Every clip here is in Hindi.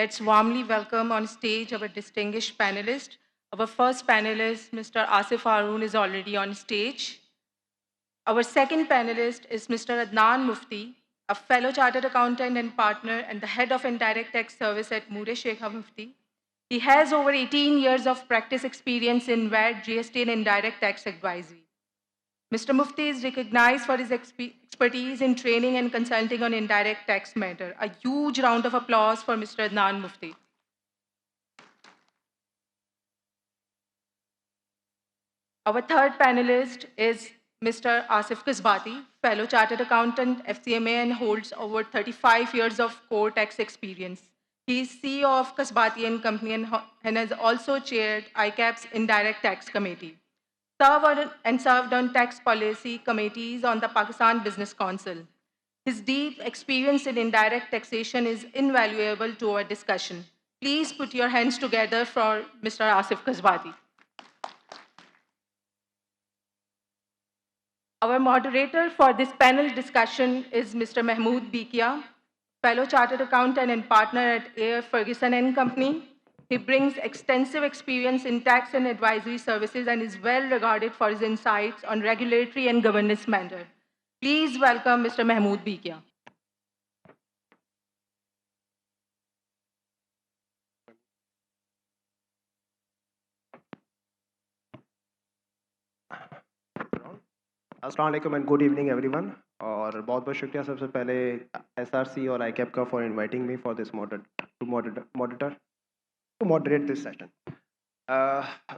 Let's warmly welcome on stage our distinguished panelist. Our first panelist, Mr. Asif Haroon, is already on stage. Our second panelist is Mr. Adnan Mufti, a fellow chartered accountant and partner and the head of indirect tax service at Mure Shekha Mufti. He has over 18 years of practice experience in VAT, GST, and indirect tax advisory. Mr. Mufti is recognized for his expertise in training and consulting on indirect tax matter. A huge round of applause for Mr. Adnan Mufti. Our third panelist is Mr. Asif Kasbati, fellow chartered accountant, FCMA, and holds over 35 years of core tax experience. He is CEO of Kasbati and Company and has also chaired ICAP's Indirect Tax Committee. Served on tax policy committees on the Pakistan Business Council. His deep experience in indirect taxation is invaluable to our discussion. Please put your hands together for Mr. Asif Kasbati. Our moderator for this panel discussion is Mr. Mahmood Bikia, fellow chartered accountant and partner at A.F. Ferguson and Company. He brings extensive experience in tax and advisory services and is well regarded for his insights on regulatory and governance matters. Please welcome Mr. Mahmood Bikia. अस्सलाम वालेकुम एंड गुड इवनिंग एवरीवन और बहुत बहुत शुक्रिया सबसे पहले एसआरसी और आईकैप का for inviting me for this moderate this session.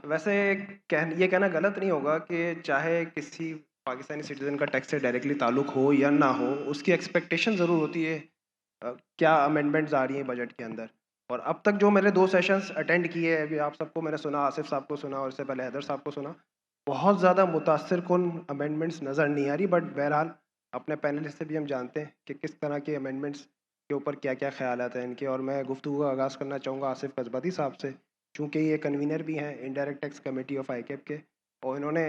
वैसे ये कहना गलत नहीं होगा कि चाहे किसी पाकिस्तानी सिटीज़न का टैक्स से डायरेक्टली ताल्लुक़ हो या ना हो, उसकी एक्सपेक्टेशन ज़रूर होती है क्या अमेंडमेंट्स आ रही हैं बजट के अंदर। और अब तक जो मैंने 2 सेशंस अटेंड किए हैं, अभी आप सबको मैंने सुना, आसिफ साहब को सुना और इससे पहले हैदर साहब को सुना, बहुत ज़्यादा मुतासिरकुन अमेंडमेंट्स नज़र नहीं आ रही। बट बहरहाल अपने पैनलिस्ट से भी हम जानते हैं कि किस तरह के अमेंडमेंट्स के ऊपर क्या क्या ख्यालात हैं इनके। और मैं गुफ्तगू का आगाज़ करना चाहूँगा आसिफ कसबती साहब से, चूँकि ये कन्वीनर भी हैं इंडायरेक्ट टैक्स कमेटी ऑफ आईकैप के, और इन्होंने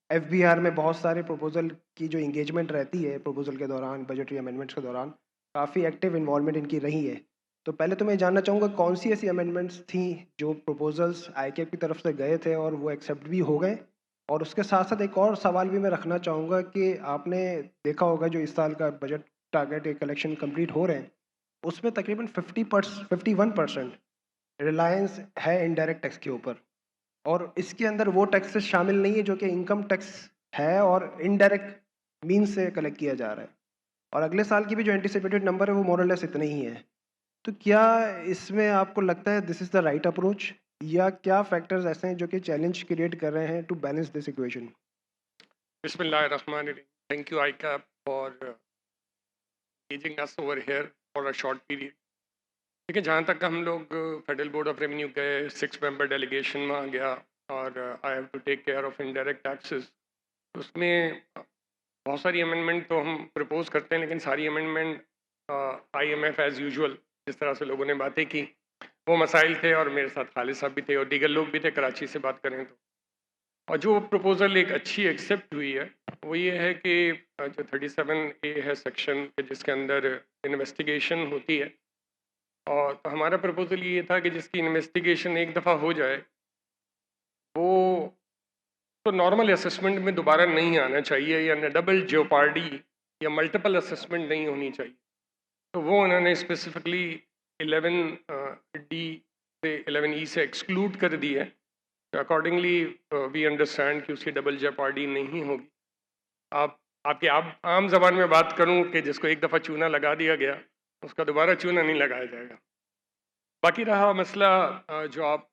FBR में बहुत सारे प्रपोज़ल की जो इंगेजमेंट रहती है प्रपोज़ल के दौरान, बजटरी अमेंडमेंट्स के दौरान काफ़ी एक्टिव इन्वॉल्वमेंट इनकी रही है। तो पहले तो मैं जानना चाहूँगा कौन सी ऐसी अमेंडमेंट्स थी जो प्रपोजल्स आईकैप की तरफ से गए थे और वो एक्सेप्ट भी हो गए। और उसके साथ साथ एक और सवाल भी मैं रखना चाहूँगा कि आपने देखा होगा जो इस साल का बजट टारगेट कलेक्शन कंप्लीट हो रहे हैं, उसमें तकरीबन 51% रिलायंस है इनडायरेक्ट टैक्स के ऊपर, और इसके अंदर वो टैक्सेस शामिल नहीं है जो कि इनकम टैक्स है और इनडायरेक्ट मीन से कलेक्ट किया जा रहा है। और अगले साल की भी जो एंटिसिपेटेड नंबर है वो मोर और लेस इतने ही है। तो क्या इसमें आपको लगता है this is the right approach, या क्या फैक्टर्स ऐसे हैं जो कि चैलेंज क्रिएट कर रहे हैं to balance this equation? Bismillahirrahmanirrahim. Thank you, ICAP, for engaging us over here for a short period. ठीक है, जहाँ तक हम लोग फेडरल बोर्ड ऑफ रेवेन्यू गए, 6 मेंबर डेलीगेशन में आ गया और I have to take care of indirect taxes, उसमें बहुत सारी अमेंडमेंट तो हम प्रपोज करते हैं, लेकिन सारी अमेंडमेंट IMF एज़ यूजुअल जिस तरह से लोगों ने बातें की वो मसाइल थे, और मेरे साथ खालिद साहब भी थे और दीगर लोग भी थे कराची से बात करें तो। और जो प्रपोज़ल एक अच्छी एक्सेप्ट हुई है वो ये है कि जो 37A है सेक्शन जिसके अंदर इन्वेस्टिगेशन होती है, और तो हमारा प्रपोज़ल ये था कि जिसकी इन्वेस्टिगेशन एक दफ़ा हो जाए वो तो नॉर्मल असेसमेंट में दोबारा नहीं आना चाहिए, या डबल जेओपार्डी या मल्टीपल असेसमेंट नहीं होनी चाहिए। तो वो उन्होंने स्पेसिफिकली 11D से 11E से एक्सक्लूड कर दी है। अकॉर्डिंगली वी अंडरस्टैंड कि उसकी डबल जेओपार्डी नहीं होगी। आपके आम जबान में बात करूं कि जिसको एक दफ़ा चूना लगा दिया गया उसका दोबारा चूना नहीं लगाया जाएगा। बाकी रहा मसला जो आप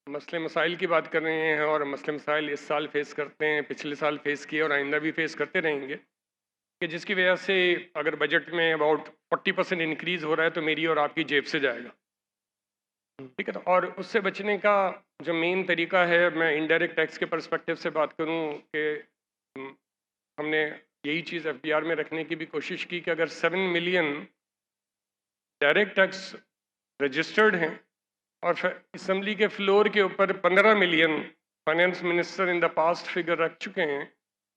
मसले मसाइल की बात कर रहे हैं, और मसले मसाइल इस साल फेस करते हैं, पिछले साल फेस किए और आइंदा भी फेस करते रहेंगे, कि जिसकी वजह से अगर बजट में अबाउट 40% इंक्रीज़ हो रहा है तो मेरी और आपकी जेब से जाएगा। ठीक है, तो और उससे बचने का जो मेन तरीका है, मैं इनडायरेक्ट टैक्स के पर्सपेक्टिव से बात करूं कि हमने यही चीज़ FBR में रखने की भी कोशिश की कि अगर 7 मिलियन डायरेक्ट टैक्स रजिस्टर्ड हैं और असम्बली के फ्लोर के ऊपर 15 million, finance minister in the past figure रख चुके हैं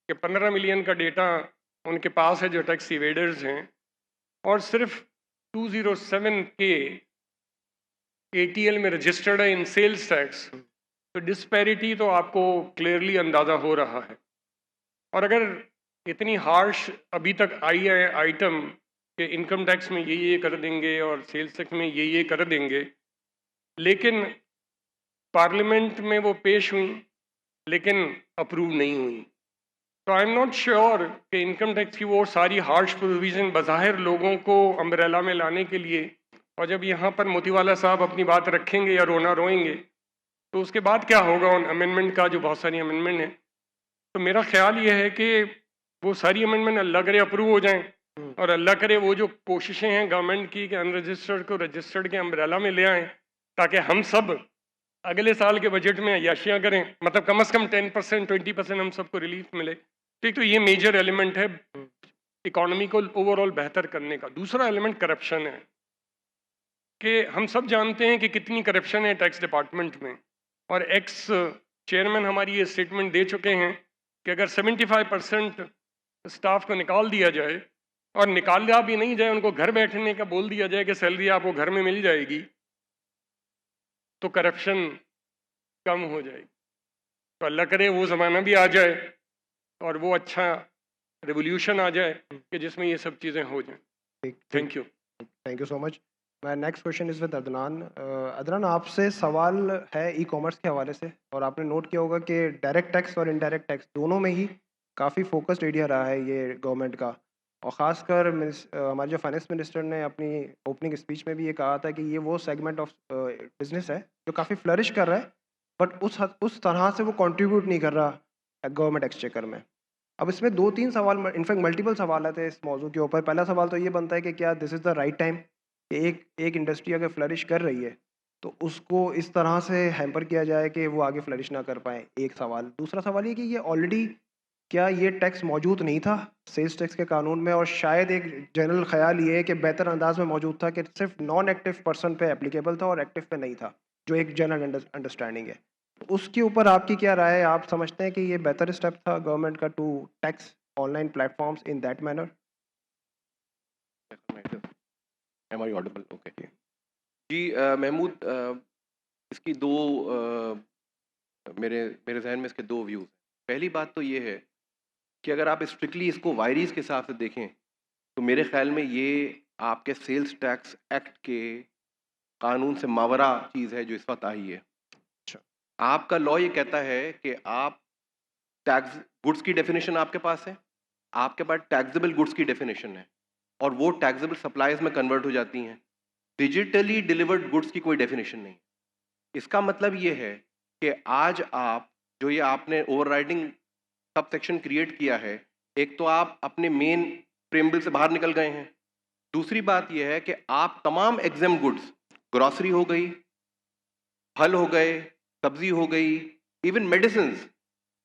कि 15 मिलियन का डेटा उनके पास है जो टैक्स इवेडर्स हैं, और सिर्फ 207 के ATL में रजिस्टर्ड है इन सेल्स टैक्स, तो डिस्पैरिटी तो आपको क्लियरली अंदाज़ा हो रहा है। और अगर इतनी हार्श अभी तक आई है आइटम कि इनकम टैक्स में ये कर देंगे और सेल्स टैक्स में ये कर देंगे, लेकिन पार्लियामेंट में वो पेश हुई लेकिन अप्रूव नहीं हुई, तो आई एम नॉट श्योर कि इनकम टैक्स की वो सारी हार्श प्रोविज़न बज़ाहिर लोगों को अम्ब्रेला में लाने के लिए, और जब यहाँ पर मोतीवाला साहब अपनी बात रखेंगे या रोना रोएंगे तो उसके बाद क्या होगा उन अमेंडमेंट का, जो बहुत सारी अमेंडमेंट है। तो मेरा ख्याल ये है कि वो सारी अमेंडमेंट अल्लाह करे अप्रूव हो जाएं, और अल्लाह करे वो जो कोशिशें हैं गवर्नमेंट की कि अनरजिस्टर्ड को रजिस्टर्ड के अम्ब्रेला में ले आएँ, ताकि हम सब अगले साल के बजट में अय्याशियाँ करें, मतलब कम से कम 10% 20% हम सबको रिलीफ मिले। ठीक, तो ये मेजर एलिमेंट है इकोनॉमी को ओवरऑल बेहतर करने का। दूसरा एलिमेंट करप्शन है कि हम सब जानते हैं कि कितनी करप्शन है टैक्स डिपार्टमेंट में, और एक्स चेयरमैन हमारी ये स्टेटमेंट दे चुके हैं कि अगर 75% स्टाफ को निकाल दिया जाए, और निकाला भी नहीं जाए, उनको घर बैठने का बोल दिया जाए कि सैलरी आपको घर में मिल जाएगी, तो करप्शन कम हो जाएगी। तो अल्लाह करे वो ज़माना भी आ जाए और वो अच्छा रिवोल्यूशन आ जाए कि जिसमें ये सब चीज़ें हो जाएं। Thank you. Thank you so much. My next question is with Adnan. Adnan, आपसे सवाल है ई कॉमर्स के हवाले से, और आपने नोट किया होगा कि डायरेक्ट टैक्स और इनडायरेक्ट टैक्स दोनों में ही काफ़ी फोकस्ड एरिया रहा है ये गवर्नमेंट का, और ख़ासकर हमारे जो फाइनेंस मिनिस्टर ने अपनी ओपनिंग स्पीच में भी ये कहा था कि ये वो सेगमेंट ऑफ बिजनेस है जो काफ़ी फ्लरिश कर रहा है, बट उस तरह से वो कंट्रीब्यूट नहीं कर रहा गवर्नमेंट एक्सचेकर में। अब इसमें 2-3 सवाल, इनफैक्ट मल्टीपल सवाल आते हैं इस मौजू के ऊपर। पहला सवाल तो ये बनता है कि क्या this is the right time कि एक इंडस्ट्री अगर फ्लरिश कर रही है तो उसको इस तरह से हैम्पर किया जाए कि वो आगे फ्लरिश ना कर पाए, एक सवाल। दूसरा सवाल ये कि ये ऑलरेडी क्या ये टैक्स मौजूद नहीं था सेल्स टैक्स के कानून में, और शायद एक जनरल ख्याल ये है कि बेहतर अंदाज में मौजूद था कि सिर्फ नॉन एक्टिव पर्सन पे एप्लीकेबल था और एक्टिव पे नहीं था, जो एक जनरल अंडरस्टैंडिंग है। उसके ऊपर आपकी क्या राय है? आप समझते हैं कि ये बेहतर स्टेप था गवर्नमेंट का to tax online platforms in that manner? Am I audible? Okay. जी महमूद, इसकी दो मेरे मेरे जहन में इसके दो व्यूज़। पहली बात तो ये है कि अगर आप स्ट्रिक्टली इसको वायरीज के हिसाब से देखें तो मेरे ख्याल में ये आपके सेल्स टैक्स एक्ट के कानून से मावरा चीज़ है जो इस वक्त आई है। अच्छा। आपका लॉ ये कहता है कि आप टैक्स गुड्स की डेफिनेशन आपके पास है, आपके पास टैक्सेबल गुड्स की डेफिनेशन है, और वो टैक्सेबल सप्लाईज में कन्वर्ट हो जाती हैं। डिजिटली डिलीवर्ड गुड्स की कोई डेफिनेशन नहीं। इसका मतलब ये है कि आज आप जो ये आपने ओवरराइडिंग सब सेक्शन क्रिएट किया है, एक तो आप अपने मेन प्रेम्बल से बाहर निकल गए हैं। दूसरी बात यह है कि आप तमाम एग्जाम गुड्स, ग्रॉसरी हो गई, फल हो गए, सब्जी हो गई, इवन मेडिसिन,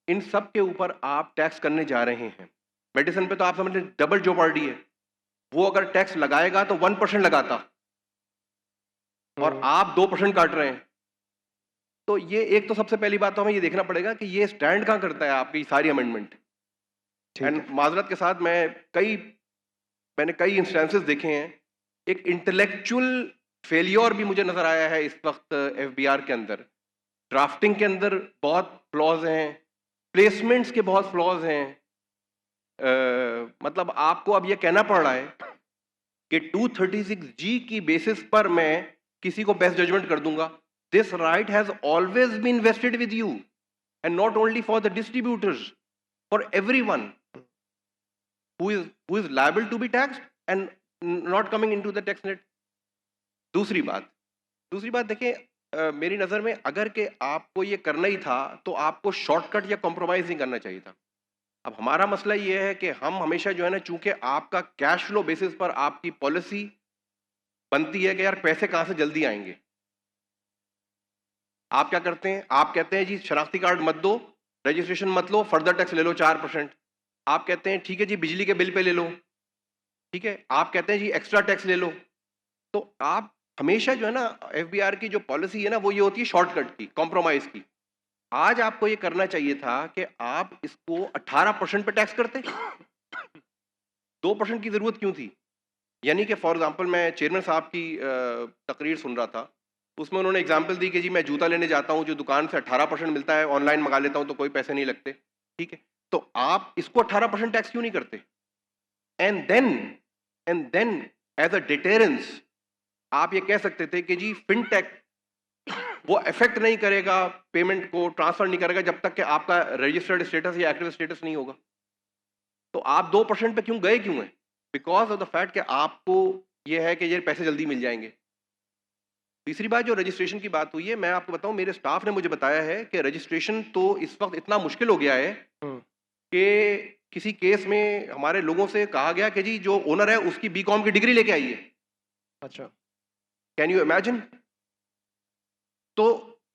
इन सब के ऊपर आप टैक्स करने जा रहे हैं। मेडिसिन पे तो आप समझ लें डबल जोपार्डी है। वो अगर टैक्स लगाएगा तो 1% लगाता, और आप 2% काट रहे हैं। तो ये एक तो सबसे पहली बात तो हमें ये देखना पड़ेगा कि ये स्टैंड कहाँ करता है आपकी सारी अमेंडमेंट। एंड माजरत के साथ मैंने कई इंस्टेंसेस देखे हैं। एक इंटेलेक्चुअल फेलियर भी मुझे नजर आया है इस वक्त एफबीआर के अंदर। ड्राफ्टिंग के अंदर बहुत फ्लॉज हैं, प्लेसमेंट्स के बहुत फ्लॉज हैं। मतलब आपको अब ये कहना पड़ रहा है कि 236G की बेसिस पर मैं किसी को बेस्ट जजमेंट कर दूंगा। This right has always been vested with you, and not only for the distributors, for everyone who is liable to be taxed and not coming into the tax net. दूसरी बात देखिए, मेरी नज़र में अगर के आपको ये करना ही था तो आपको शॉर्टकट या कॉम्प्रोमाइज नहीं करना चाहिए था। अब हमारा मसला ये है कि हम हमेशा जो है ना, चूंकि आपका कैश फ्लो बेसिस पर आपकी पॉलिसी बनती है कि यार पैसे कहाँ से जल्दी आएंगे। आप क्या करते हैं? आप कहते हैं जी शनाख्ती कार्ड मत दो, रजिस्ट्रेशन मत लो, फर्दर टैक्स ले लो 4%। आप कहते हैं ठीक है जी बिजली के बिल पे ले लो, ठीक है। आप कहते हैं जी एक्स्ट्रा टैक्स ले लो। तो आप हमेशा जो है ना, एफबीआर की जो पॉलिसी है ना, वो ये होती है शॉर्टकट की, कॉम्प्रोमाइज की। आज आपको ये करना चाहिए था कि आप इसको 18% पे टैक्स करते। 2% की जरूरत क्यों थी? यानी कि फॉर एग्जांपल मैं चेयरमैन साहब की तकरीर सुन रहा था, उसमें उन्होंने एग्जाम्पल दी कि जी मैं जूता लेने जाता हूँ, जो दुकान से 18% मिलता है, ऑनलाइन मंगा लेता हूँ तो कोई पैसे नहीं लगते। ठीक है, तो आप इसको 18% टैक्स क्यों नहीं करते? And then as a deterrence आप ये कह सकते थे कि जी फिनटेक वो इफेक्ट नहीं करेगा, पेमेंट को ट्रांसफर नहीं करेगा जब तक कि आपका रजिस्टर्ड स्टेटस या एक्टिव स्टेटस नहीं होगा। तो आप 2% पे क्यों गए क्यों हैं? बिकॉज ऑफ द फैक्ट कि आपको ये है कि ये पैसे जल्दी मिल जाएंगे। तीसरी बात जो रजिस्ट्रेशन की बात हुई है, मैं आपको बताऊं, मेरे स्टाफ ने मुझे बताया है कि रजिस्ट्रेशन तो इस वक्त इतना मुश्किल हो गया है कि किसी केस में हमारे लोगों से कहा गया कि जी जो ओनर है उसकी बीकॉम की डिग्री लेके आई है। अच्छा। Can you imagine? तो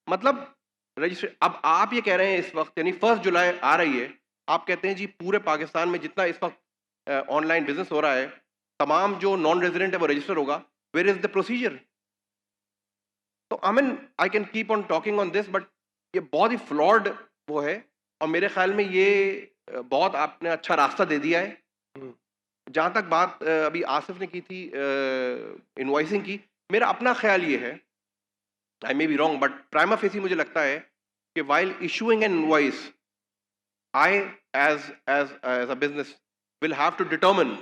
मतलब रजिस्ट्रे अब आप ये कह रहे हैं इस वक्त, यानी 1 जुलाई आ रही है, आप कहते हैं जी पूरे पाकिस्तान में जितना इस वक्त ऑनलाइन बिजनेस हो रहा है, तमाम जो नॉन रेजिडेंट है वो रजिस्टर होगा। Where is the procedure? तो I mean I can keep on talking on this, but ये बहुत ही फ्लॉड वो है, और मेरे ख्याल में ये बहुत आपने अच्छा रास्ता दे दिया है। जहाँ तक बात अभी आसिफ ने की थी इनवॉइसिंग की, मेरा अपना ख्याल ये है, I may be wrong, but prima facie मुझे लगता है कि while issuing an invoice, I, as a business, will have to determine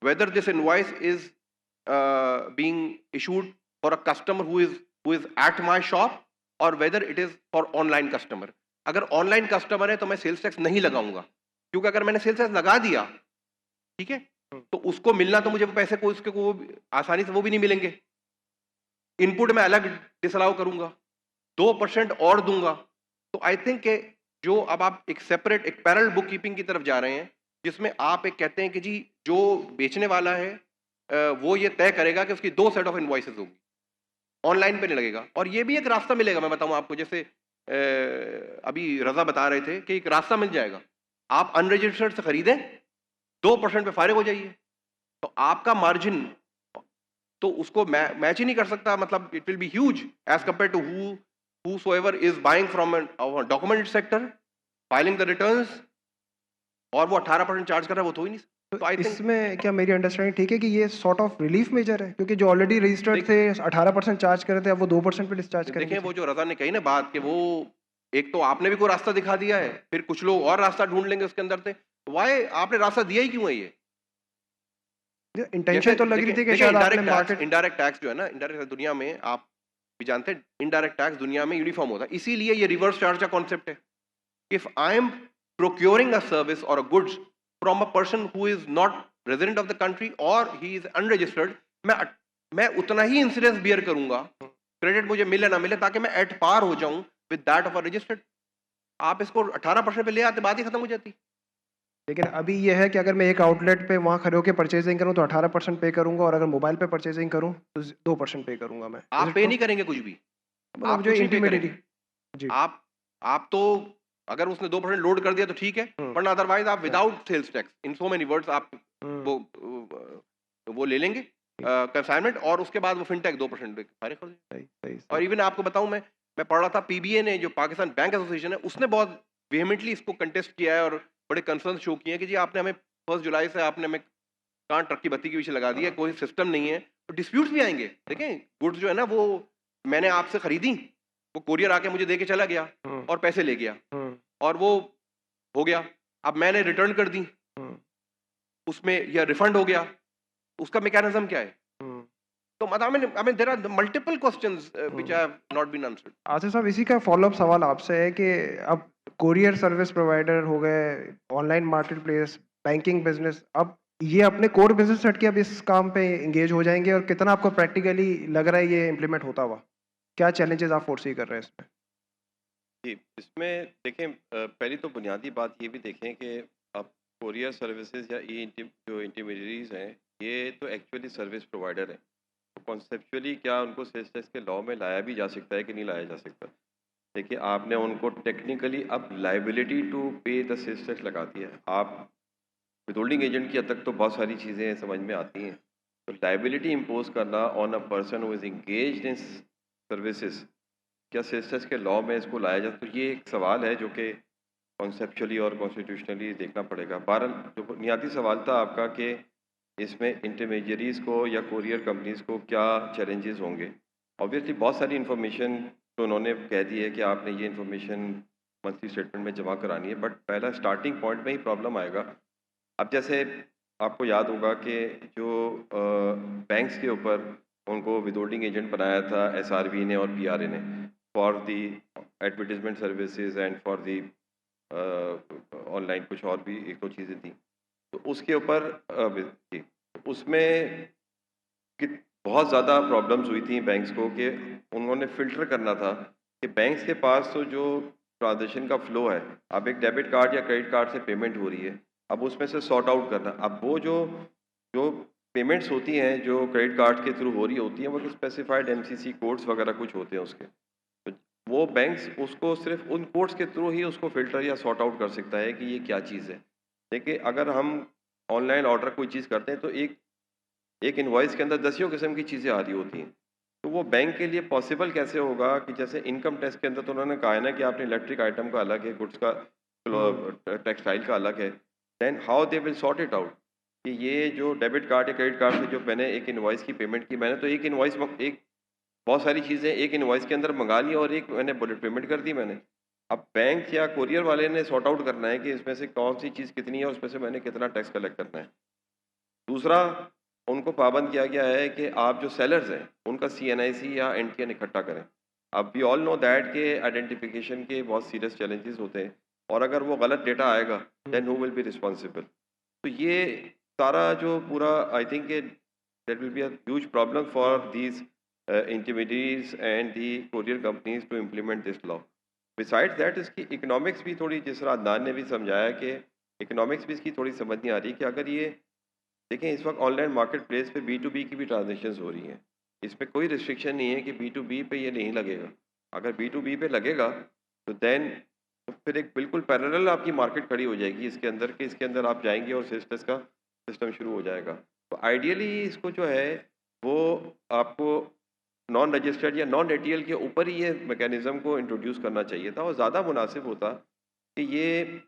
whether this invoice is being issued for a customer who is at my shop or whether it is for online customer. अगर ऑनलाइन कस्टमर है तो मैं सेल्स टैक्स नहीं लगाऊंगा, क्योंकि अगर मैंने सेल्स टैक्स लगा दिया, ठीक है, तो उसको मिलना तो मुझे पैसे को उसके को आसानी से वो भी नहीं मिलेंगे। इनपुट में अलग डिसअलाउ करूंगा, 2% और दूंगा। तो आई थिंक जो अब आप एक सेपरेट एक पैरेलल बुक कीपिंग की तरफ जा रहे हैं, जिसमें आप एक कहते हैं कि जी जो बेचने वाला है वो ये तय करेगा कि उसकी 2 सेट ऑफ इनवॉइसेस होगी, ऑनलाइन पे नहीं लगेगा। और ये भी एक रास्ता मिलेगा, मैं बताऊं आपको, जैसे अभी रजा बता रहे थे कि एक रास्ता मिल जाएगा, आप अनरजिस्टर्ड से खरीदें, 2% पे फारिग हो जाइए, तो आपका मार्जिन तो उसको मैच ही नहीं कर सकता। मतलब it will be huge as compare to whosoever is buying from a documented sector, filing the returns, और वो 18% चार्ज कर रहा है, वो तो ही नहीं। तो आई थिंक इसमें क्या मेरी अंडरस्टैंडिंग ठीक है कि ये सॉर्ट ऑफ रिलीफ मेजर है, क्योंकि जो ऑलरेडी रजिस्टर्ड थे 18% चार्ज कर रहे थे, अब वो 2% पे डिस्चार्ज देखें करेंगे। वो जो रजा ने कही ना बात, कि वो एक तो आपने भी कोई रास्ता दिखा दिया है, फिर कुछ लोग और रास्ता ढूंढ लेंगे उसके अंदर से। वाई आपने रास्ता दिया ही क्यों है? ये इंटेंशन तो लग रही थी कि शायद आपने मार्केट इनडायरेक्ट टैक्स जो है ना, इनडायरेक्ट दुनिया में आप भी जानते हैं, इनडायरेक्ट टैक्स दुनिया में यूनिफॉर्म होता है, इसीलिए ये रिवर्स चार्ज का कॉन्सेप्ट है। If I am procuring a service or a goods from a person who is not resident of the country or he is unregistered, मैं उतना ही इंसिडेंस बियर करूंगा, क्रेडिट मुझे मिले ना मिले, ताकि मैं एट पार हो जाऊं with that of a registered. आप इसको 18% पे ले आते, बात ही खत्म हो जाती। लेकिन अभी ये है कि अगर मैं एक आउटलेट पे वहाँ खड़े होकर परचेजिंग करूँ तो 18% पे करूंगा, और अगर मोबाइल पे परचेजिंग करूँ तो 2% पे करूंगा मैं। आप पे नहीं करेंगे कुछ भी, मतलब आप जो कुछ नहीं पे इंटीमेडिएटरी करेंगे। जी। आप तो अगर उसने 2% लोड कर दिया तो ठीक है, वरना अदरवाइज आप विदाउट सेल्स टैक्स, इन सो मेनी वर्ड्स, आप वो ले लेंगे कंसाइनमेंट, और उसके बाद वो फिनटेक 2% पे फारिग कर देंगे। सही और इवन आपको बताऊं, मैं पढ़ रहा था, पीबीए ने, जो पाकिस्तान बैंक एसोसिएशन है, उसने बहुत वेहेमेंटली इसको कंटेस्ट किया है और बड़े कंसर्न शो किए हैं कि जी आपने हमें 1 जुलाई से आपने हमें कहाँ ट्रक की बत्ती के पीछे लगा दिया, कोई सिस्टम नहीं है। तो डिस्प्यूट्स भी आएंगे। देखें गुड्स जो है ना, वो मैंने आपसे खरीदी, वो कोरियर आके मुझे दे के चला गया और पैसे ले गया, और वो हो गया, अब मैंने रिटर्न कर दी, उसमें या रिफंड हो गया, उसका मैकेनिज्म क्या है? तो मतलब I mean there are multiple questions which have not been answered. Asif साहब, इसी का फॉलोअप सवाल आपसे है कि अब कोरियर सर्विस प्रोवाइडर हो गए, online market place, banking business, अब ये अपने कोर बिजनेस सेट के अब इस काम पे एंगेज हो जाएंगे, और कितना आपको प्रैक्टिकली लग रहा है ये इम्प्लीमेंट होता हुआ? क्या चैलेंजेस आप फोर्सी कर रहे हैं इसमें? जी, इसमें देखें पहली तो बुनियादी बात ये भी देखें कि अब कोरियर सर्विसेज या जो इंटरमीडियरीज हैं, ये तो एक्चुअली सर्विस प्रोवाइडर हैं। तो कॉन्सेप्चुअली क्या उनको सेल्स टैक्स के लॉ में लाया भी जा सकता है कि नहीं लाया जा सकता? देखिए, आपने उनको टेक्निकली अब लाइबिलिटी टू पे द सेल्स टैक्स लगा दिया है। आप विदहोल्डिंग एजेंट की हद तक तो बहुत सारी चीज़ें समझ में आती हैं, तो लाइबिलिटी इम्पोज करना on a person who is engaged in services, क्या सेल्स टैक्स के लॉ में इसको लाया जाए? तो ये एक सवाल है जो कि कॉन्सेप्चुअली और कॉन्स्टिट्यूशनली देखना पड़ेगा। बहरहाल जो बुनियादी सवाल था आपका कि इसमें इंटरमीडियरीज़ को या कोरियर कंपनीज़ को क्या चैलेंजेस होंगे, ऑब्वियसली बहुत सारी इन्फॉर्मेशन तो उन्होंने कह दी है कि आपने ये इन्फॉर्मेशन मंथली स्टेटमेंट में जमा करानी है, बट पहला स्टार्टिंग पॉइंट में ही प्रॉब्लम आएगा। अब जैसे आपको याद होगा कि जो बैंक्स के ऊपर उनको विदहोल्डिंग एजेंट बनाया था एसआरबी ने और पीआरए ने for the advertisement services and for the online कुछ और भी एक दो चीज़ें थी, तो उसके ऊपर जी, उसमें कि बहुत ज़्यादा प्रॉब्लम्स हुई थी बैंक्स को कि उन्होंने फ़िल्टर करना था कि बैंक्स के पास तो जो ट्रांज़ैक्शन का फ़्लो है, अब एक डेबिट कार्ड या क्रेडिट कार्ड से पेमेंट हो रही है, अब उसमें से सॉर्ट आउट करना। अब वो जो जो पेमेंट्स होती हैं, जो क्रेडिट कार्ड के थ्रू हो रही होती हैं, वो स्पेसिफाइड एमसीसी कोड्स वगैरह कुछ होते हैं उसके। तो वो बैंक्स उसको सिर्फ़ उन कोड्स के थ्रू ही उसको फ़िल्टर या सॉर्ट आउट कर सकता है कि ये क्या चीज़ है। देखिए, अगर हम ऑनलाइन ऑर्डर कोई चीज़ करते हैं तो एक एक इनवॉइस के अंदर दसियों किस्म की चीज़ें आ रही होती हैं। तो वो बैंक के लिए पॉसिबल कैसे होगा कि जैसे इनकम टैक्स के अंदर तो उन्होंने कहा है ना कि आपने इलेक्ट्रिक आइटम का अलग है, गुड्स का टेक्सटाइल का अलग है। Then how they will sort it out कि ये जो डेबिट कार्ड या क्रेडिट कार्ड से जो मैंने एक इनवॉइस की पेमेंट की, मैंने तो एक इनवॉइस एक बहुत सारी चीज़ें एक इनवॉइस के अंदर मंगा ली और एक मैंने बुलेट पेमेंट कर दी मैंने। अब बैंक या कोरियर वाले ने सॉर्ट आउट करना है कि इसमें से कौन सी चीज़ कितनी है और उसमें से मैंने कितना टैक्स कलेक्ट करना है। दूसरा, उनको पाबंद किया गया है कि आप जो सेलर्स हैं उनका सीएनआईसी या एनटीएन इकट्ठा करें। अब वी ऑल नो दैट के आइडेंटिफिकेशन के बहुत सीरियस चैलेंजेस होते हैं और अगर वो गलत डेटा आएगा then who will be responsible. तो ये सारा जो पूरा I think there will be a huge problem for these intermediates and the courier companies to implement this law. Besides that इसकी इकोनॉमिक्स भी थोड़ी, जिस तरह अदनान ने भी समझाया कि इकोनॉमिक्स भी इसकी थोड़ी समझ नहीं आ रही कि अगर ये देखें इस वक्त ऑनलाइन मार्केट प्लेस पे बी की भी ट्रांजेक्शन्स हो रही हैं। इसमें कोई रिस्ट्रिक्शन नहीं है कि बी पे ये नहीं लगेगा। अगर बी पे लगेगा तो देन तो फिर एक बिल्कुल पैरेलल आपकी मार्केट खड़ी हो जाएगी इसके अंदर, कि इसके अंदर आप जाएंगे और सेल्स का सिस्टम शुरू हो जाएगा। तो आइडियली इसको जो है वो आपको नॉन रजिस्टर्ड या नॉन एटीएल के ऊपर ही ये मैकेनिज़्म को इंट्रोड्यूस करना चाहिए था और ज़्यादा मुनासिब होता कि ये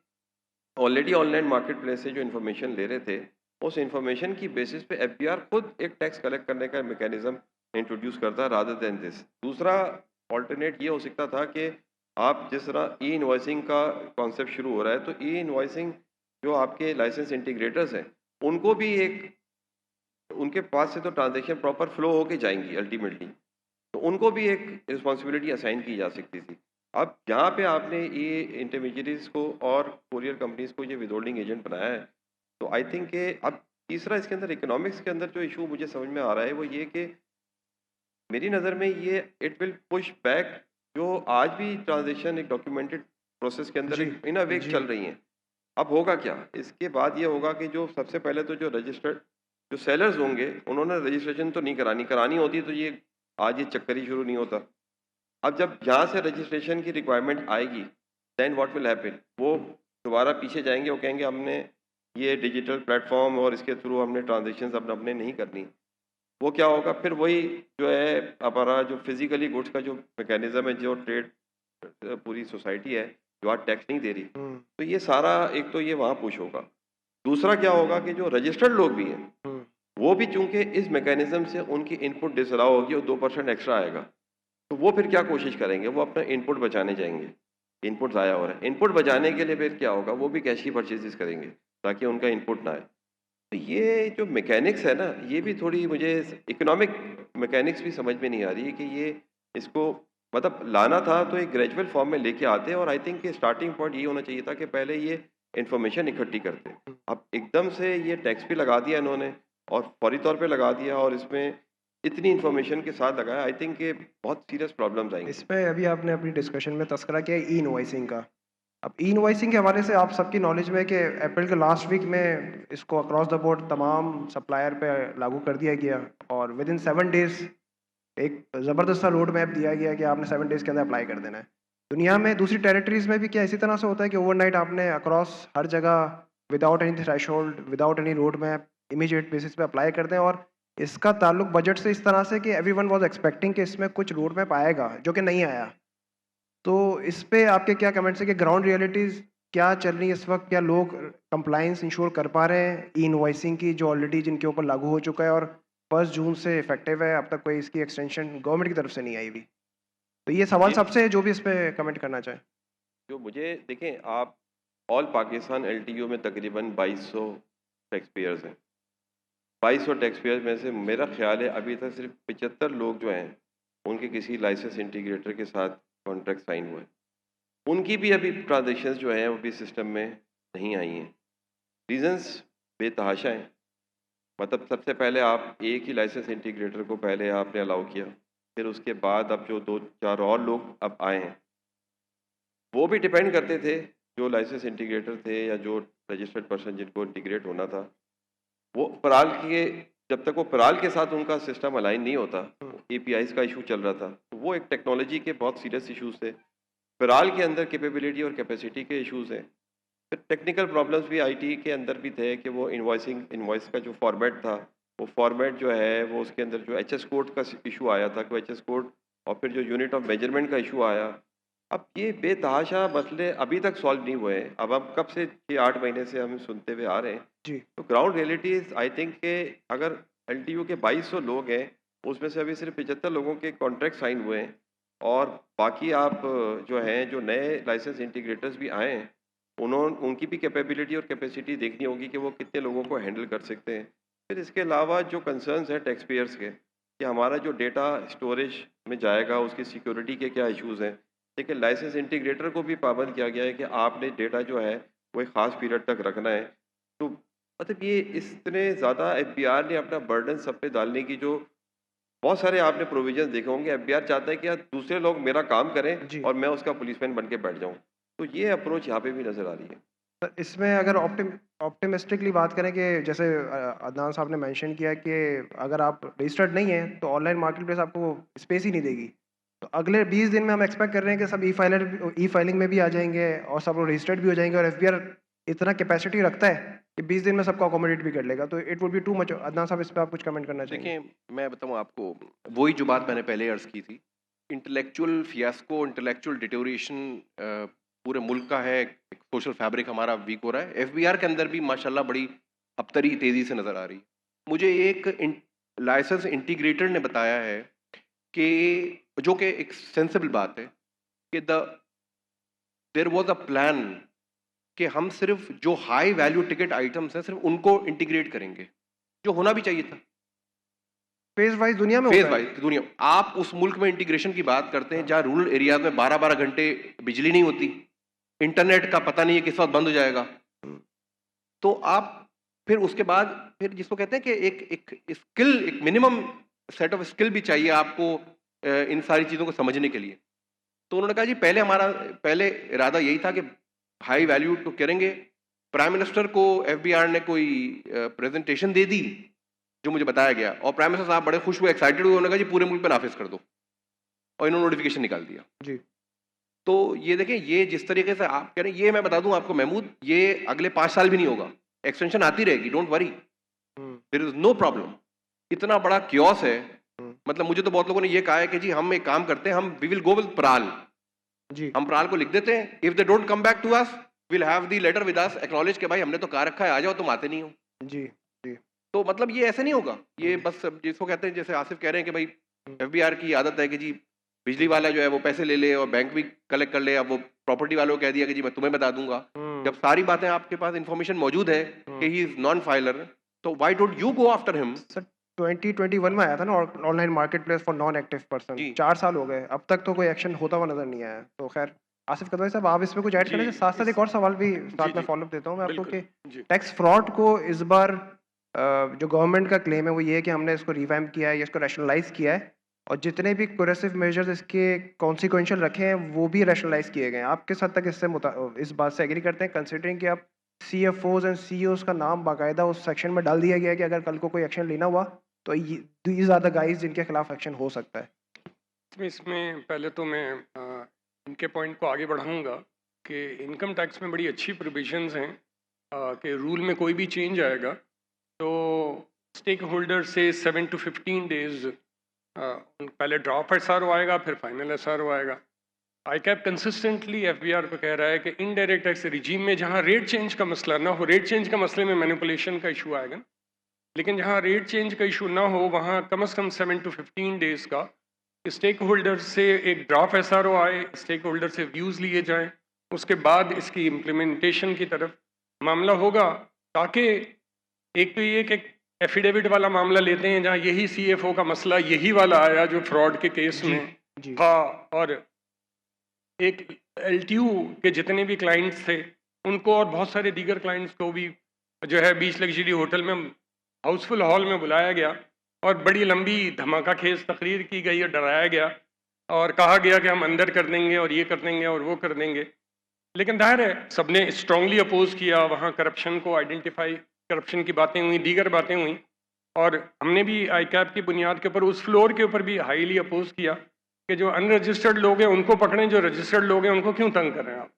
ऑलरेडी ऑनलाइन मार्केट प्लेस से जो इन्फॉर्मेशन ले रहे थे उस इन्फॉर्मेशन की बेसिस पे एफबीआर खुद एक टैक्स कलेक्ट करने का मैकेनिज्म इंट्रोड्यूस करता रादर देन दिस। दूसरा ऑल्टरनेट ये हो सकता था कि आप जिस तरह ई इन्वॉइसिंग का कॉन्सेप्ट शुरू हो रहा है, तो ई इन्वॉइसिंग जो आपके लाइसेंस इंटीग्रेटर्स हैं उनको भी एक, उनके पास से तो ट्रांजेक्शन प्रॉपर फ्लो होके जाएंगी अल्टीमेटली, तो उनको भी एक रिस्पॉन्सिबिलिटी असाइन की जा सकती थी। अब जहाँ पे आपने ये इंटरमीडिएटरीज को और कोरियर कंपनीज को ये विदहोल्डिंग एजेंट बनाया है, तो आई थिंक कि अब तीसरा इसके अंदर इकोनॉमिक्स के अंदर जो इशू मुझे समझ में आ रहा है वो ये कि मेरी नज़र में ये इट विल पुश बैक जो आज भी ट्रांजेक्शन एक डॉक्यूमेंटेड प्रोसेस के अंदर जी इन अ वे जी चल रही हैं। अब होगा क्या, इसके बाद ये होगा कि जो सबसे पहले तो जो रजिस्टर्ड जो सेलर्स होंगे उन्होंने रजिस्ट्रेशन तो नहीं करानी, करानी होती तो ये आज ये चक्कर ही शुरू नहीं होता। अब जब यहाँ से रजिस्ट्रेशन की रिक्वायरमेंट आएगी देन व्हाट विल हैपन, वो दोबारा पीछे जाएंगे, वो कहेंगे हमने ये डिजिटल प्लेटफॉर्म और इसके थ्रू हमने ट्रांजेक्शन अब अपने नहीं करनी। वो क्या होगा फिर वही जो है हमारा जो फिजिकली गुड्स का जो मैकेनिज्म है, जो ट्रेड पूरी सोसाइटी है जो आज टैक्स नहीं दे रही, हम्म तो ये सारा एक तो ये वहाँ पुश होगा। दूसरा क्या होगा कि जो रजिस्टर्ड लोग भी हैं हम्म वो भी चूंकि इस मैकेनिज्म से उनकी इनपुट डिसअलाउ होगी और 2% एक्स्ट्रा आएगा, तो वो फिर क्या कोशिश करेंगे, वो अपना इनपुट बचाने जाएंगे। इनपुट ज़ाया हो रहा है, इनपुट बचाने के लिए फिर क्या होगा, वो भी कैश की परचेजेस करेंगे ताकि उनका इनपुट ना आए। तो ये जो मैकेनिक्स है ना, ये भी थोड़ी मुझे इकोनॉमिक मैकेनिक्स भी समझ में नहीं आ रही है कि ये इसको मतलब लाना था तो एक ग्रेजुअल फॉर्म में लेके आते हैं और आई थिंक स्टार्टिंग पॉइंट ये होना चाहिए था कि पहले ये इन्फॉर्मेशन इकट्ठी करते। अब एकदम से ये टैक्स भी लगा दिया इन्होंने और फौरी तौर पे लगा दिया और इसमें इतनी इन्फॉर्मेशन के साथ लगाया, आई थिंक ये बहुत सीरियस प्रॉब्लम्स आएंगी। इस पे अभी आपने अपनी डिस्कशन में तस्करा किया ई इनवॉइसिंग का। अब ई इनवॉइसिंग के हवाले से आप सबकी नॉलेज में है कि अप्रैल के लास्ट वीक में इसको अक्रॉस द बोर्ड तमाम सप्लायर पे लागू कर दिया गया और विद इन 7 डेज एक ज़बरदस्त सा रोड मैप दिया गया कि आपने 7 डेज़ के अंदर अप्लाई कर देना है। दुनिया में दूसरी टेरिटरीज़ में भी क्या इसी तरह से होता है कि ओवरनाइट आपने अक्रॉस हर जगह without any threshold, without any road map, immediate basis पे अप्लाई कर दें? और इसका ताल्लुक बजट से इस तरह से कि एवरीवन वाज एक्सपेक्टिंग कि इसमें कुछ रोड मैप आएगा, जो कि नहीं आया। तो इस पे आपके क्या कमेंट्स हैं कि ग्राउंड रियलिटीज़ क्या चल रही है इस वक्त? क्या लोग कंप्लायंस इंश्योर कर पा रहे हैं ई इनवॉइसिंग की जो ऑलरेडी जिनके ऊपर लागू हो चुका है? और 1 जून से इफेक्टिव है, अब तक कोई इसकी एक्सटेंशन गवर्नमेंट की तरफ से नहीं आई हुई। तो ये सवाल ये सबसे है जो भी इस पे कमेंट करना चाहे। जो मुझे देखें, आप ऑल पाकिस्तान एलटीयू में तकरीबन 2200 टैक्स पेयर्स हैं। 2200 टैक्स पेयर्स में से मेरा ख्याल है अभी तक सिर्फ 75 लोग जो हैं उनके किसी लाइसेंस इंटीग्रेटर के साथ कॉन्ट्रैक्ट साइन हुए हैं। उनकी भी अभी ट्रांजेक्शन्स जो हैं वो भी सिस्टम में नहीं आई हैं। रीजंस बेतहाशा हैं। मतलब सबसे पहले आप एक ही लाइसेंस इंटीग्रेटर को पहले आपने अलाउ किया, फिर उसके बाद अब जो 2-4 और लोग अब आए हैं वो भी डिपेंड करते थे, जो लाइसेंस इंटीग्रेटर थे या जो रजिस्टर्ड पर्सन जिनको इंटीग्रेट होना था, वो पराल के जब तक वो पराल के साथ उनका सिस्टम अलाइन नहीं होता, एपीआईज का इशू चल रहा था, तो वो एक टेक्नोलॉजी के बहुत सीरियस इश्यूज थे। पराल के अंदर कैपेबिलिटी और कैपेसिटी के इश्यूज हैं। फिर टेक्निकल प्रॉब्लम्स भी आईटी के अंदर भी थे कि वो इनवॉइस का जो फॉर्मेट था, वो फॉर्मेट जो है वो उसके अंदर जो एचएस कोड का इशू आया था, कोई एचएस कोड, और फिर जो यूनिट ऑफ मेजरमेंट का इशू आया। अब ये बेतहाशा मसले अभी तक सॉल्व नहीं हुए हैं। अब हम कब से 6-8 महीने से हम सुनते हुए आ रहे हैं। जी। तो ground reality is I think के अगर एलटीयू के 2200 लोग हैं, उसमें से अभी सिर्फ 75 लोगों के कॉन्ट्रैक्ट साइन हुए हैं, और बाकी आप जो हैं, जो नए लाइसेंस इंटीग्रेटर्स भी आए हैं, उनकी भी कैपेबिलिटी और कैपेसिटी देखनी होगी कि वो कितने लोगों को हैंडल कर सकते हैं। फिर इसके अलावा जो कंसर्न्स हैं टैक्स पेयर्स के, कि हमारा जो डेटा स्टोरेज में जाएगा उसकी सिक्योरिटी के क्या इश्यूज़ हैं। लेकिन लाइसेंस इंटीग्रेटर को भी पाबंद किया गया है कि आपने डेटा जो है वो एक ख़ास पीरियड तक रखना है। तो मतलब ये इतने ज़्यादा एफबीआर ने अपना बर्डन सब पे डालने की, जो बहुत सारे आपने प्रोविजन देखे होंगे, एफबीआर चाहता है कि यार दूसरे लोग मेरा काम करें जी। और मैं उसका पुलिसमैन बन के बैठ जाऊँ। तो ये अप्रोच यहाँ पे भी नज़र आ रही है। सर, इसमें अगर ऑप्टिमिस्टिकली बात करें कि जैसे अदनान साहब ने मेंशन किया कि अगर आप रजिस्टर्ड नहीं हैं तो ऑनलाइन मार्केट प्लेस आपको स्पेस ही नहीं देगी। तो अगले 20 दिन में हम एक्सपेक्ट कर रहे हैं कि सब ई फाइलिंग में भी आ जाएंगे और सब लोग रजिस्टर्ड भी हो जाएंगे, और एफबीआर इतना कैपेसिटी रखता है कि 20 दिन में सबको अकोमोडेट भी कर लेगा। तो it would be too much. Adnan साहब, इस पर आप कुछ कमेंट करना चाहेंगे? देखिए, मैं बताऊँ आपको, वही जो बात मैंने पहले अर्ज़ की थी, इंटेलेक्चुअल फियास्को, इंटेलेक्चुअल डिटोरिएशन पूरे मुल्क का है। एक सोशल फैब्रिक हमारा वीक हो रहा है। एफबीआर के अंदर भी माशाल्लाह बड़ी अबतरी तेज़ी से नज़र आ रही है। मुझे एक लाइसेंस इंटीग्रेटर ने बताया है कि जो कि एक सेंसिबल बात है कि देयर वाज अ प्लान कि हम सिर्फ जो हाई वैल्यू टिकट आइटम्स हैं सिर्फ उनको इंटीग्रेट करेंगे, जो होना भी चाहिए था। फेज वाइज दुनिया में फेज होता है। वाइज दुनिया, आप उस मुल्क में इंटीग्रेशन की बात करते हैं जहाँ रूरल एरियाज में 12-12 घंटे बिजली नहीं होती, इंटरनेट का पता नहीं है किस वक्त बंद हो जाएगा। तो आप फिर उसके बाद फिर जिसको कहते हैं कि एक स्किल, एक मिनिमम सेट ऑफ स्किल भी चाहिए आपको इन सारी चीज़ों को समझने के लिए। तो उन्होंने कहा जी पहले इरादा यही था कि हाई वैल्यू तो करेंगे। प्राइम मिनिस्टर को एफबीआर ने कोई प्रेजेंटेशन दे दी जो मुझे बताया गया, और प्राइम मिनिस्टर साहब बड़े खुश हुए, एक्साइटेड हुए। उन्होंने कहा जी पूरे मुल्क पे नाफिज कर दो, और इन्होंने नोटिफिकेशन निकाल दिया। जी। तो ये देखें, ये जिस तरीके से आप कह रहे हैं, ये मैं बता दूं आपको महमूद, ये अगले 5 साल भी नहीं होगा, एक्सटेंशन आती रहेगी, don't worry, there is no problem. इतना बड़ा क्योस है। मतलब मुझे तो बहुत लोगों ने ये कहा है कि जी हम एक काम करते हैं, हम वी विल गो विद प्राल, जी। हम प्राल को लिख देते हैं, if they don't come back to us will have the letter with us acknowledge के भाई हमने तो कहा रखा है आ जाओ, तुम आते नहीं हो। जी। तो मतलब ये ऐसे नहीं होगा। ये बस जिसको कहते हैं, जैसे आसिफ कह रहे हैं कि भाई एफबीआर की आदत है कि जी बिजली वाला जो है वो पैसे ले ले और बैंक भी कलेक्ट कर ले। अब वो प्रॉपर्टी वालों को कह दिया कि जी मैं तुम्हें बता दूंगा, जब सारी बातें आपके पास इंफॉर्मेशन मौजूद है कि ही इज नॉन फाइलर, तो why don't you go after him. Sir 2021 में आया था ना online market place for non active person, जी। 4 साल हो गए, अब तक तो कोई एक्शन होता हुआ नजर नहीं आया। तो खैर आसिफ कदवाई साहब, आप इसमें कुछ ऐड जी, करने से साथ साथ एक और सवाल भी साथ में जी, फॉलोअप देता हूँ मैं आपको कि बिल्कुल जी। टैक्स फ्रॉड को इस बार जो गवर्नमेंट का क्लेम है वो ये है कि हमने इसको रिवैम्प किया है, इसको रैशनलाइज किया है, और जितने भी कोरेसिव मेजर्स इसके कॉन्सिक्वेंशियल रखे हैं वो भी रैशनलाइज किए गए हैं। आप किस हद तक इस बात से एग्री करते हैं, कंसिडरिंग कि आप CFOs एंड CEOs का नाम बाकायदा उस सेक्शन में डाल दिया गया है कि अगर कल को कोई एक्शन लेना हुआ तो these are the guys जिनके खिलाफ एक्शन हो सकता है? इसमें पहले तो मैं इनके पॉइंट को आगे बढ़ाऊंगा कि इनकम टैक्स में बड़ी अच्छी प्रोविजंस हैं कि रूल में कोई भी चेंज आएगा तो स्टेक होल्डर से 7 to 15 डेज पहले ड्रॉप SRO आएगा, फिर फाइनल SRO आएगा। ICAP कंसिस्टेंटली एफबीआर को कह रहा है कि इनडायरेक्ट टैक्स रिजीम में जहाँ रेट चेंज का मसला ना हो, रेट चेंज का मसले में मैनिपुलेशन का इशू आएगा ना, लेकिन जहाँ रेट चेंज का इशू ना हो वहाँ कम से कम 7 to 15 डेज़ का स्टेक होल्डर से एक ड्राफ्ट SRO आए, स्टेक होल्डर से व्यूज़ लिए जाएं, उसके बाद इसकी इम्प्लीमेंटेशन की तरफ मामला होगा, ताकि एक तो ये कि एफिडेविट वाला मामला लेते हैं जहाँ यही CFO का मसला यही वाला आया जो फ्रॉड के केस जी, में जी। था, और एक LTU के जितने भी क्लाइंट्स थे उनको और बहुत सारे दीगर क्लाइंट्स को भी जो है बीच लग्जरी होटल में हाउसफुल हॉल में बुलाया गया और बड़ी लंबी धमाका खेज तकरीर की गई और डराया गया और कहा गया कि हम अंदर कर देंगे और ये कर देंगे और वो कर देंगे। लेकिन जाहिर है सबने स्ट्रांगली अपोज किया, वहाँ करप्शन को आइडेंटिफाई, करप्शन की बातें हुई, दीगर बातें हुई, और हमने भी ICAP की बुनियाद के ऊपर उस फ्लोर के ऊपर भी हाईली अपोज किया कि जो अनरजिस्टर्ड लोग हैं उनको पकड़ें, जो रजिस्टर्ड लोग हैं उनको क्यों तंग कर रहे हैं आप।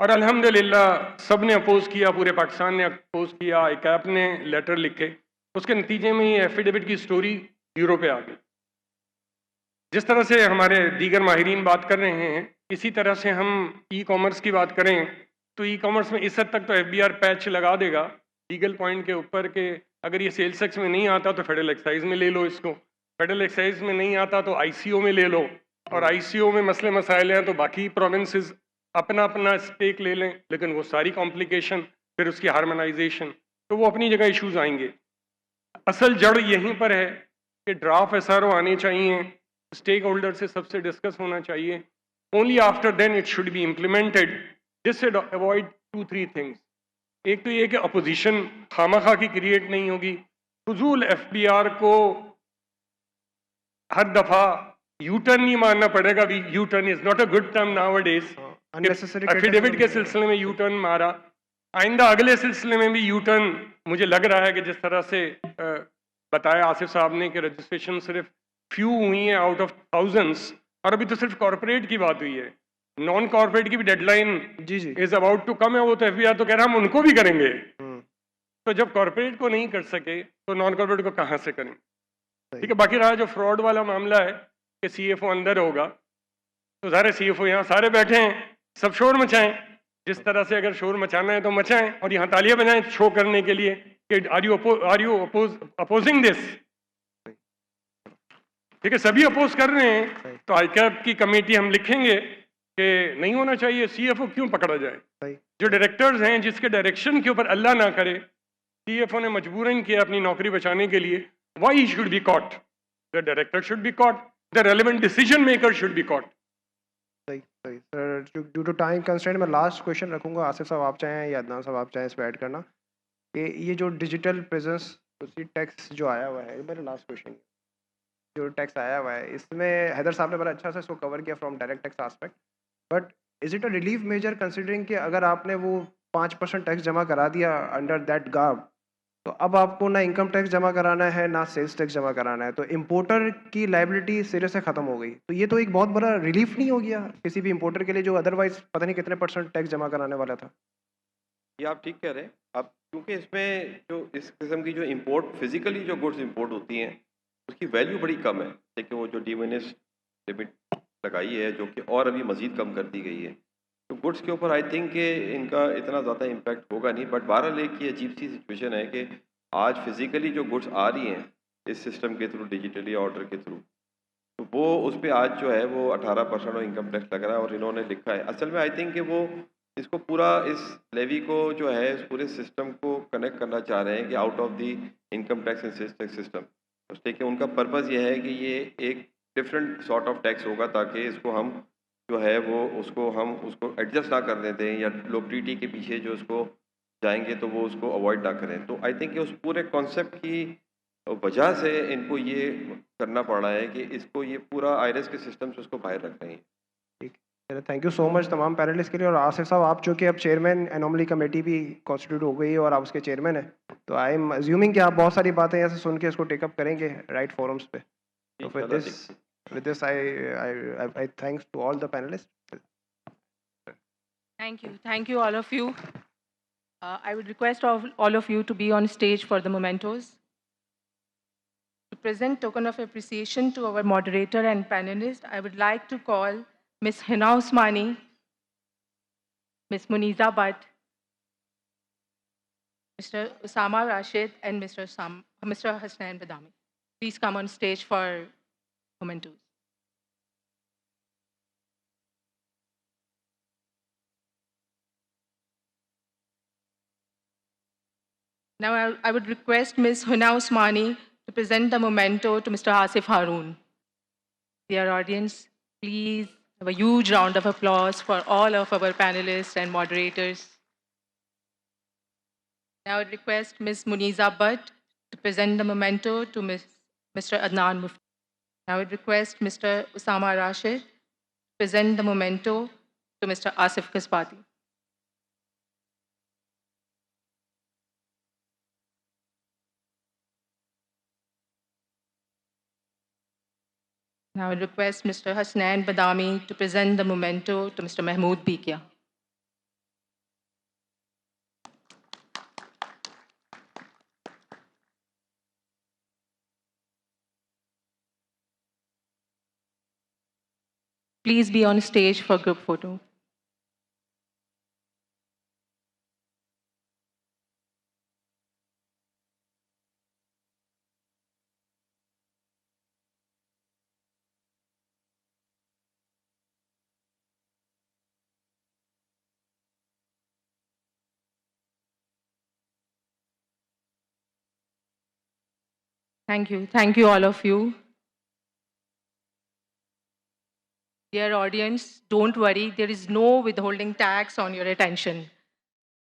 और अल्हम्दुलिल्लाह सब ने अपोज किया, पूरे पाकिस्तान ने अपोज किया, ICAP ने लेटर लिखे, उसके नतीजे में ये एफिडेविट की स्टोरी ब्यूरो पे आ गई। जिस तरह से हमारे दीगर माहिरीन बात कर रहे हैं, इसी तरह से हम ई-कॉमर्स की बात करें तो ई-कॉमर्स में इस हद तक तो FBR पैच लगा देगा लीगल पॉइंट के ऊपर कि अगर ये सेल्स टैक्स में नहीं आता तो फेडरल एक्साइज में ले लो इसको, फेडरल एक्साइज में नहीं आता तो ICO में ले लो, और ICO में मसले मसाइल हैं तो बाकी प्रोविंसेस अपना अपना स्टेक ले लें, लेकिन वो सारी कॉम्प्लिकेशन, फिर उसकी हार्मोनाइजेशन, तो वो अपनी जगह इश्यूज आएंगे। असल जड़ यहीं पर है कि ड्राफ्ट SRO आने चाहिए, स्टेक होल्डर से सबसे डिस्कस होना चाहिए, only after then it should be implemented. This should avoid 2-3 things. एक तो ये कि अपोजिशन खामखा की क्रिएट नहीं होगी, फजूल FBR को हर दफा यू टर्न नहीं मारना पड़ेगा। U turn is not a good term nowadays. Unnecessary affidavit के सिलसिले में यू टर्न मारा, आइंदा अगले सिलसिले में भी यू टर्न, मुझे लग रहा है कि जिस तरह से बताया आसिफ साहब ने कि रजिस्ट्रेशन सिर्फ फ्यू हुई हैं आउट ऑफ थाउजेंड्स, और अभी तो सिर्फ कॉर्पोरेट की बात हुई है, नॉन कॉर्पोरेट की भी डेडलाइन जी, जी। इज अबाउट टू कम है। वो तो FBR तो कह रहा है हम उनको भी करेंगे, हुँ, तो जब कॉर्पोरेट को नहीं कर सके तो नॉन कॉर्पोरेट को कहाँ से करें। सही। ठीक है, बाकी रहा जो फ्रॉड वाला मामला है कि CFO अंदर होगा, तो सारे CFO यहाँ सारे बैठे हैं, सब शोर मचाएं, जिस तरह से अगर शोर मचाना है तो मचाएं, और यहाँ तालियां बजाएं शो करने के लिए कि आर यू अपोजिंग दिस। ठीक है, सभी अपोज कर रहे हैं, तो ICAP की कमेटी हम लिखेंगे कि नहीं होना चाहिए, CFO क्यों पकड़ा जाए। सही। जो डायरेक्टर्स हैं जिसके डायरेक्शन के ऊपर अल्लाह ना करे CFO ने मजबूरन किया अपनी नौकरी बचाने के लिए, why he should be caught, the director should be caught, the relevant decision maker should be caught। सही, सही। Sir, due to time constraint मैं लास्ट क्वेश्चन रखूँगा, आसिफ साहब आप चाहें या अदनान साहब आप चाहें इस पे ऐड करना, कि ये जो डिजिटल प्रेजेंस टैक्स जो आया हुआ है, ये मेरा लास्ट क्वेश्चन है। जो टैक्स आया हुआ है, इसमें हैदर साहब ने बड़ा अच्छा से इसको कवर किया from direct tax aspect, but is it a relief measure considering कि अगर आपने वो 5% टैक्स जमा करा दिया अंडर दैट गार्ब, तो अब आपको ना इनकम टैक्स जमा कराना है ना सेल्स टैक्स जमा कराना है, तो इम्पोर्टर की लाइबिलिटी सिरे से ख़त्म हो गई। तो ये तो एक बहुत बड़ा रिलीफ नहीं हो गया किसी भी इम्पोर्टर के लिए जो अदरवाइज पता नहीं कितने % टैक्स जमा कराने वाला था। ये आप ठीक कह रहे हैं। अब क्योंकि इसमें जो इस किस्म की जो इंपोर्ट फिजिकली जो गुड्स इंपोर्ट होती हैं उसकी वैल्यू बड़ी कम है, लेकिन वो जो डिमिनिश लिमिट लगाई है जो कि और अभी मज़ीद कम कर दी गई है, तो गुड्स के ऊपर आई थिंक कि इनका इतना ज़्यादा इम्पैक्ट होगा नहीं। बट बहरहाल एक ये अजीब सी सिचुएशन है कि आज फिजिकली जो गुड्स आ रही हैं इस सिस्टम के थ्रू, डिजिटली ऑर्डर के थ्रू, तो वो उस पर आज जो है वो 18% इनकम टैक्स लग रहा है। और इन्होंने लिखा है असल में आई थिंक कि वो इसको पूरा इस लेवी को जो है इस पूरे सिस्टम को कनेक्ट करना चाह रहे हैं कि out of the income tax and sales tax system. ठीक है, उनका पर्पज़ ये है कि ये एक डिफरेंट सॉर्ट ऑफ टैक्स होगा ताकि इसको हम जो है वो उसको एडजस्ट ना करने दें, या लोग TT के पीछे जो उसको जाएंगे तो वो उसको अवॉइड ना करें। तो आई थिंक उस पूरे कॉन्सेप्ट की वजह से इनको ये करना पड़ रहा है कि इसको ये पूरा IRS के सिस्टम से उसको बाहर रख रहे हैं। चलो, थैंक यू सो मच तमाम पैनलिस्ट के लिए। और आसिफ साहब आप चूँकि अब चेयरमैन एनोमली कमेटी भी कॉन्स्टिट्यूट हो गई है और आप उसके चेयरमैन हैं, तो आई एम अज्यूमिंग कि आप बहुत सारी बातें ऐसे सुन के इसको टेकअप करेंगे राइट फोरम्स पे। तो with this I thanks to all the panelists. Thank you all of you. I would request all of you to be on stage for the mementos. To present token of appreciation to our moderator and panelist, I would like to call Ms. Hina Usmani, Ms. Muniza Bhatt, Mr. Usama Rashid and Mr. Hasnain Badami. Please come on stage for mementos. Now I would request Ms. Huna Usmani to present the memento to Mr. Asif Haroon. Dear audience, please have a huge round of applause for all of our panelists and moderators. Now I would request Ms. Muniza Butt to present the memento to Mr. Adnan Mufti. Now I would request Mr. Usama Rashid to present the memento to Mr. Asif Kaspati. Now I request Mr. Hasnain Badami to present the memento to Mr. Mahmood Bikia. Please be on stage for group photo. Thank you. Thank you, all of you. Dear audience, don't worry, there is no withholding tax on your attention.